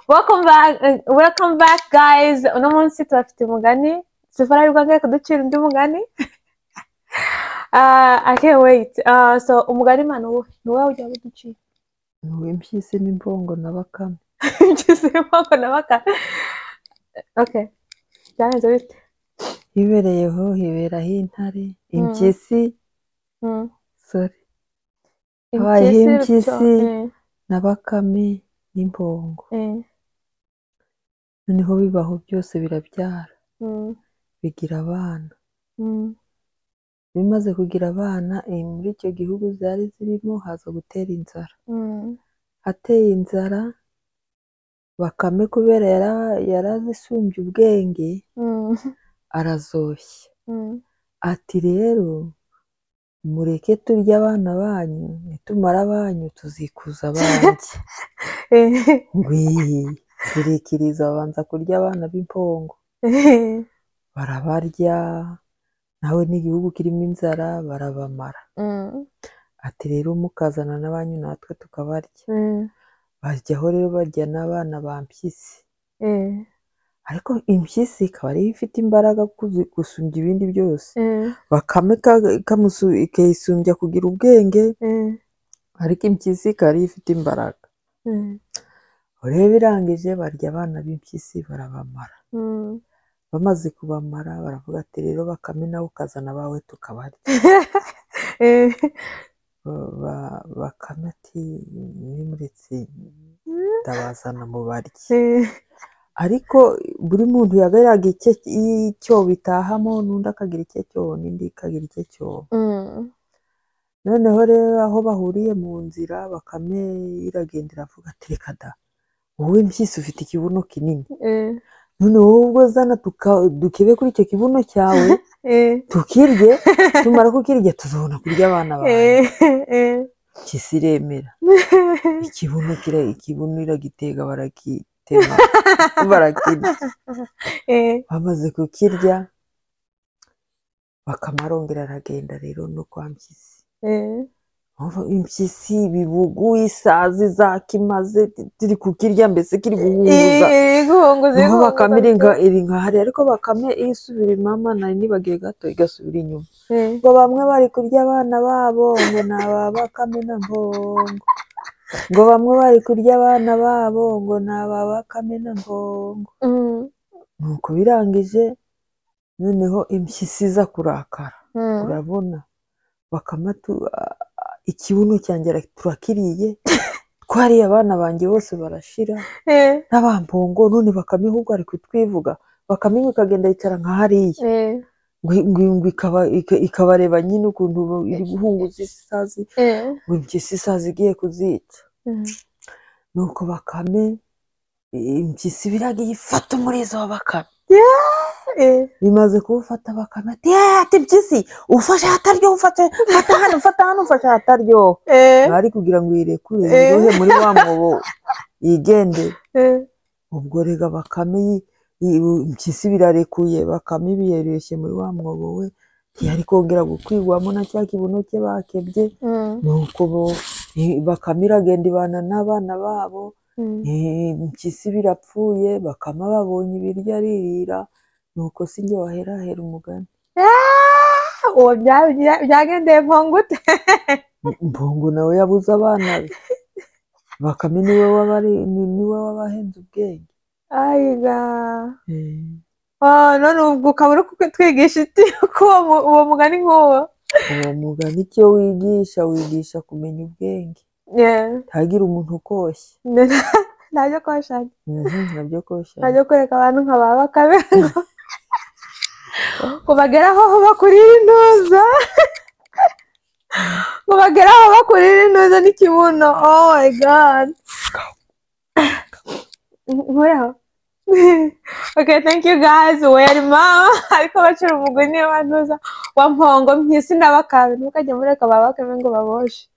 Welcome back guys. Uno munsi turafite umugani. Sifara ari bwangaye kuducira undi mugani. I can't wait. So umugani manu nuwe ujya kuducira. Nuwe mpyisi n'imbongo na bakame. Mpyisi n'imbongo na bakame. Okay. Byagenze bite? Hibereyeho hiberaho intare. Impyisi. Sorry. Habayeho impyisi na bakame n'imbongo. Noneho bibaho byose birabyara. Bigira abana. Bimaze kugira abana muri icyo gihugu zari zirimo haza gutera inzara. Hateye inzara bakame kubera yarazisumbye ubwenge arazoshya. Ati rero mureke turya abana banyu nitumara abanyu tuzikuza abanjye. Ngwii zirikiriza babanza kurya abana b'impongo. Barabarya nawe n'igihugu kirimo inzara barabamara. Ati rero mukazana n'abanyu natwe tukabarya. Baryaho rero barya n'abana ba mpyisi. Ariko impyisi ikaba ariyo ifite imbaraga gusumbya ibindi byose. Bakame ikayisumbya kugira ubwenge, ariko impyisi ikaba ariyo ifite imbaraga. Rero birangije barya abana b'impyisi barabamara. Bamaze kubamara baravuga ati rero bakame nawe ukazana abawe tukabarya. Bakame ati nimuretse ndabazana mu barye. Ariko buri muntu yageraga icyo bitahamo n'undi akagira icyo n'indi ikagira icyo. Noneho rero aho bahuriye mu nzira bakame iragenda iravuga ati reka da wowe mpyisi ufite ikibuno kinini. None wowe ubwo zana dukebe kuri icyo kibuno cyawe tukirye, tumara kukirya tuzabona kurya abana bawe. Impyisi iremera. Ikibuno iragitega barakitema barakirya. Bamaze kukirya bakame arongera aragenda rero no kwa mpyisi. Impyisi ibibugu isazi zakimaze ziri kukirya mbese kiri guhunguza. Niho bakame iri nka hari, ariko bakame isubira imama nari nibagiye gato igasubira inyuma. Ngo bamwe bari kurya abana babo ngo ni aba bakame na mbongo. Ngo bamwe bari kurya abana babo ngo ni aba bakame na mbongo. Nuko birangije noneho impyisi iza kurakara. Urabona bakame ikibuno cyanjye turakiriye, twariye abana banjye bose barashira n'abambongo, none bakame ahubwo ari kutwivuga. Bakame ikagenda yicara nka hariya ngo ikabareba nyine ukuntu iri guhunguza isazi, ngo impyisi isazi igiye kuzica. Nuko bakame impyisi biragiye ifata umurizo wa bakame. Bimaze kuwufata bakame ati mpyisi ufashe ahataryoha, fata hano ufashe ahataryoha. Bari kugira ngo yirekure yirohe muri wa mwobo yigende. Ubwo rega bakame impyisi birarekuye, bakame biyereshye muri wa mwobo we ntiyari kongera gukwigwamo na cya kibuno cye bakebye. Nuko bakame iragenda ibana n'abana babo. Impyisi birapfuye, bakame babonye ibiryo aririra. Nuko sinjye waherahera umugani. Uwo byagendeye mpongo ute? Mpongo nawe yabuze abana be. Bakame niwe wabahenze ubwenge. Ayiga. None ubwo ukaba uri kutwigisha iti ko uwo mugani nk'uwo? Uwo mugani icyo wigisha kumenya ubwenge. Ntagira umuntu ukoshye. Ntabyo koshanya. Ntabyo koshanya. Ntabyo kwereka abantu nka ba bakame ngo bageraho bakurira intuza. Ngo bageraho bakurira intuza n'ikibuno. Oh my god. Nkuraho. Okay, thank you guys. Where mama ariko bacira umugani w'abantuza wa mpongo mpyisi na bakame. Ntukajye mureka ba bakame ngo baboshe.